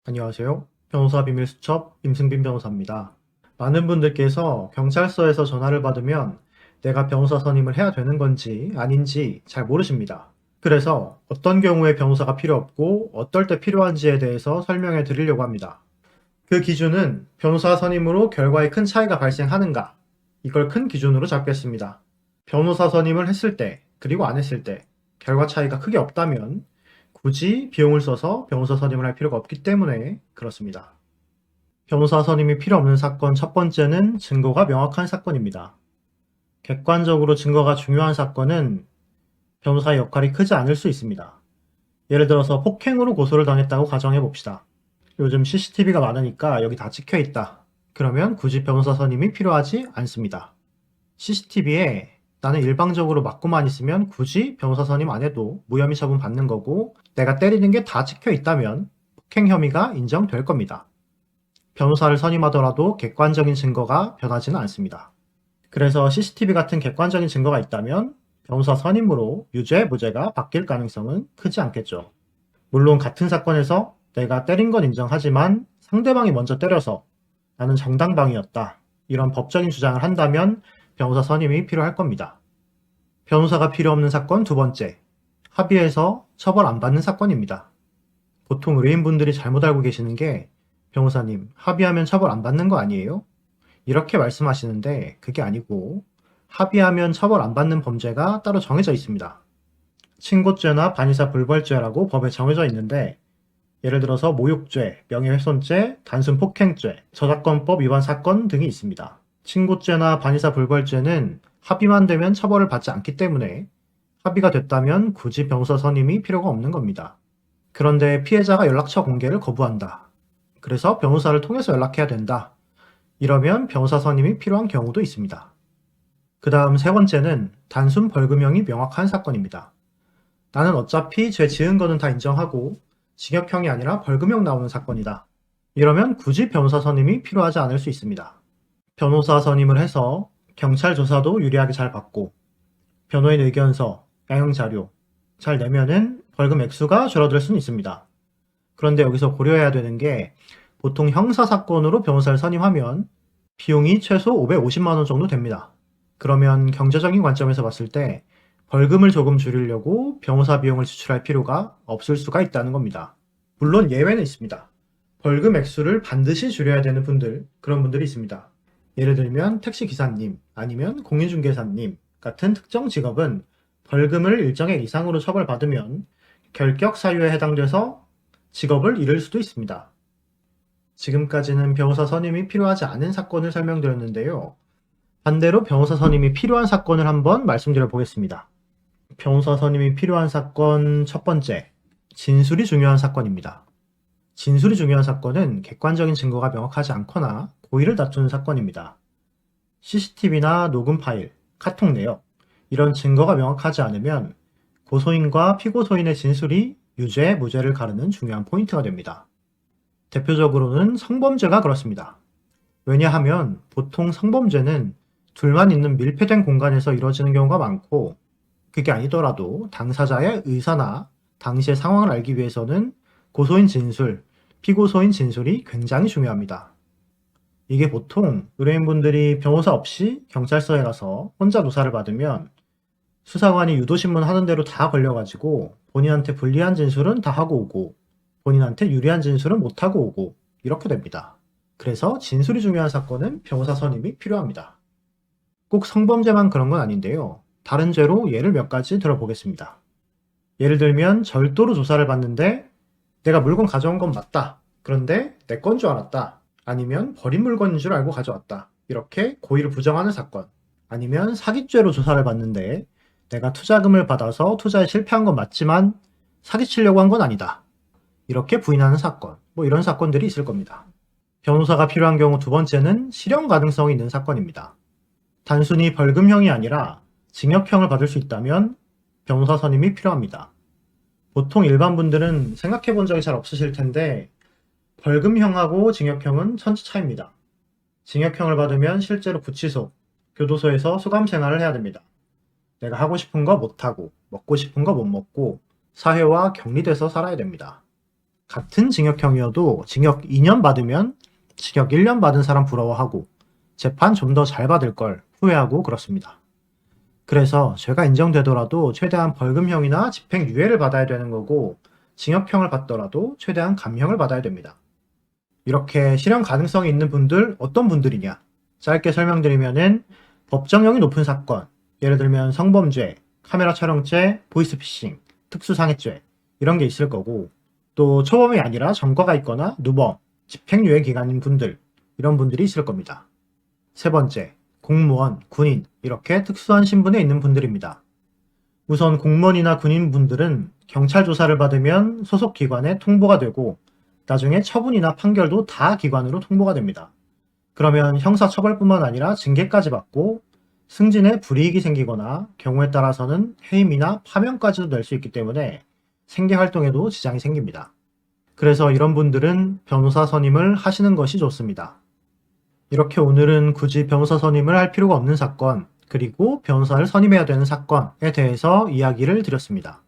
안녕하세요. 변호사 비밀수첩 임승빈 변호사입니다. 많은 분들께서 경찰서에서 전화를 받으면 내가 변호사 선임을 해야 되는 건지 아닌지 잘 모르십니다. 그래서 어떤 경우에 변호사가 필요 없고 어떨 때 필요한지에 대해서 설명해 드리려고 합니다. 그 기준은 변호사 선임으로 결과에 큰 차이가 발생하는가, 이걸 큰 기준으로 잡겠습니다. 변호사 선임을 했을 때, 그리고 안 했을 때 결과 차이가 크게 없다면 굳이 비용을 써서 변호사 선임을 할 필요가 없기 때문에 그렇습니다. 변호사 선임이 필요 없는 사건 첫 번째는 증거가 명확한 사건입니다. 객관적으로 증거가 중요한 사건은 변호사의 역할이 크지 않을 수 있습니다. 예를 들어서 폭행으로 고소를 당했다고 가정해 봅시다. 요즘 CCTV가 많으니까 여기 다 찍혀 있다. 그러면 굳이 변호사 선임이 필요하지 않습니다. CCTV에 나는 일방적으로 맞고만 있으면 굳이 변호사 선임 안 해도 무혐의 처분 받는 거고, 내가 때리는 게 다 찍혀 있다면 폭행 혐의가 인정될 겁니다. 변호사를 선임하더라도 객관적인 증거가 변하지는 않습니다. 그래서 CCTV 같은 객관적인 증거가 있다면 변호사 선임으로 유죄, 무죄가 바뀔 가능성은 크지 않겠죠. 물론 같은 사건에서 내가 때린 건 인정하지만 상대방이 먼저 때려서 나는 정당방위였다, 이런 법적인 주장을 한다면 변호사 선임이 필요할 겁니다. 변호사가 필요 없는 사건 두 번째, 합의해서 처벌 안 받는 사건입니다. 보통 의뢰인분들이 잘못 알고 계시는 게, 변호사님, 합의하면 처벌 안 받는 거 아니에요? 이렇게 말씀하시는데 그게 아니고, 합의하면 처벌 안 받는 범죄가 따로 정해져 있습니다. 친고죄나 반의사 불벌죄라고 법에 정해져 있는데, 예를 들어서 모욕죄, 명예훼손죄, 단순 폭행죄, 저작권법 위반 사건 등이 있습니다. 친고죄나 반의사 불벌죄는 합의만 되면 처벌을 받지 않기 때문에 합의가 됐다면 굳이 변호사 선임이 필요가 없는 겁니다. 그런데 피해자가 연락처 공개를 거부한다. 그래서 변호사를 통해서 연락해야 된다. 이러면 변호사 선임이 필요한 경우도 있습니다. 그 다음 세 번째는 단순 벌금형이 명확한 사건입니다. 나는 어차피 죄 지은 거는 다 인정하고 징역형이 아니라 벌금형 나오는 사건이다. 이러면 굳이 변호사 선임이 필요하지 않을 수 있습니다. 변호사 선임을 해서 경찰 조사도 유리하게 잘 받고 변호인 의견서, 양형 자료 잘 내면은 벌금 액수가 줄어들 수는 있습니다. 그런데 여기서 고려해야 되는 게, 보통 형사 사건으로 변호사를 선임하면 비용이 최소 550만 원 정도 됩니다. 그러면 경제적인 관점에서 봤을 때 벌금을 조금 줄이려고 변호사 비용을 지출할 필요가 없을 수가 있다는 겁니다. 물론 예외는 있습니다. 벌금 액수를 반드시 줄여야 되는 분들, 그런 분들이 있습니다. 예를 들면 택시기사님, 아니면 공인중개사님 같은 특정 직업은 벌금을 일정액 이상으로 처벌받으면 결격 사유에 해당돼서 직업을 잃을 수도 있습니다. 지금까지는 변호사 선임이 필요하지 않은 사건을 설명드렸는데요. 반대로 변호사 선임이 필요한 사건을 한번 말씀드려 보겠습니다. 변호사 선임이 필요한 사건 첫 번째, 진술이 중요한 사건입니다. 진술이 중요한 사건은 객관적인 증거가 명확하지 않거나 고의를 다투는 사건입니다. CCTV나 녹음 파일, 카톡 내역, 이런 증거가 명확하지 않으면 고소인과 피고소인의 진술이 유죄, 무죄를 가르는 중요한 포인트가 됩니다. 대표적으로는 성범죄가 그렇습니다. 왜냐하면 보통 성범죄는 둘만 있는 밀폐된 공간에서 이루어지는 경우가 많고, 그게 아니더라도 당사자의 의사나 당시의 상황을 알기 위해서는 고소인 진술, 피고소인 진술이 굉장히 중요합니다. 이게 보통 의뢰인분들이 변호사 없이 경찰서에 가서 혼자 조사를 받으면 수사관이 유도신문 하는 대로 다 걸려가지고 본인한테 불리한 진술은 다 하고 오고 본인한테 유리한 진술은 못하고 오고 이렇게 됩니다. 그래서 진술이 중요한 사건은 변호사 선임이 필요합니다. 꼭 성범죄만 그런 건 아닌데요. 다른 죄로 예를 몇 가지 들어보겠습니다. 예를 들면 절도로 조사를 받는데 내가 물건 가져온 건 맞다. 그런데 내 건 줄 알았다. 아니면 버린 물건인 줄 알고 가져왔다. 이렇게 고의를 부정하는 사건. 아니면 사기죄로 조사를 받는데 내가 투자금을 받아서 투자에 실패한 건 맞지만 사기치려고 한 건 아니다. 이렇게 부인하는 사건. 이런 사건들이 있을 겁니다. 변호사가 필요한 경우 두 번째는 실형 가능성이 있는 사건입니다. 단순히 벌금형이 아니라 징역형을 받을 수 있다면 변호사 선임이 필요합니다. 보통 일반 분들은 생각해 본 적이 잘 없으실 텐데 벌금형하고 징역형은 천지 차이입니다. 징역형을 받으면 실제로 구치소, 교도소에서 수감 생활을 해야 됩니다. 내가 하고 싶은 거 못하고, 먹고 싶은 거 못 먹고, 사회와 격리돼서 살아야 됩니다. 같은 징역형이어도 징역 2년 받으면 징역 1년 받은 사람 부러워하고 재판 좀 더 잘 받을 걸 후회하고 그렇습니다. 그래서 죄가 인정되더라도 최대한 벌금형이나 집행유예를 받아야 되는 거고 징역형을 받더라도 최대한 감형을 받아야 됩니다. 이렇게 실형 가능성이 있는 분들 어떤 분들이냐? 짧게 설명드리면은 법정형이 높은 사건, 예를 들면 성범죄, 카메라 촬영죄, 보이스피싱, 특수상해죄 이런 게 있을 거고 또 초범이 아니라 전과가 있거나 누범, 집행유예 기간인 분들 이런 분들이 있을 겁니다. 세 번째, 공무원, 군인 이렇게 특수한 신분에 있는 분들입니다. 우선 공무원이나 군인분들은 경찰 조사를 받으면 소속 기관에 통보가 되고 나중에 처분이나 판결도 다 기관으로 통보가 됩니다. 그러면 형사처벌뿐만 아니라 징계까지 받고 승진에 불이익이 생기거나 경우에 따라서는 해임이나 파면까지도 낼 수 있기 때문에 생계활동에도 지장이 생깁니다. 그래서 이런 분들은 변호사 선임을 하시는 것이 좋습니다. 이렇게 오늘은 굳이 변호사 선임을 할 필요가 없는 사건, 그리고 변호사를 선임해야 되는 사건에 대해서 이야기를 드렸습니다.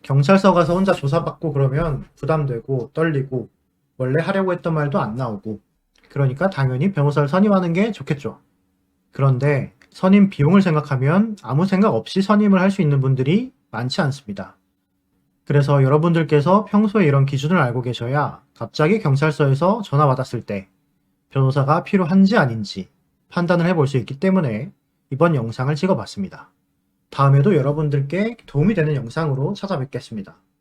경찰서 가서 혼자 조사받고 그러면 부담되고 떨리고 원래 하려고 했던 말도 안 나오고 그러니까 당연히 변호사를 선임하는 게 좋겠죠. 그런데 선임 비용을 생각하면 아무 생각 없이 선임을 할 수 있는 분들이 많지 않습니다. 그래서 여러분들께서 평소에 이런 기준을 알고 계셔야 갑자기 경찰서에서 전화 받았을 때 변호사가 필요한지 아닌지 판단을 해볼 수 있기 때문에 이번 영상을 찍어봤습니다. 다음에도 여러분들께 도움이 되는 영상으로 찾아뵙겠습니다.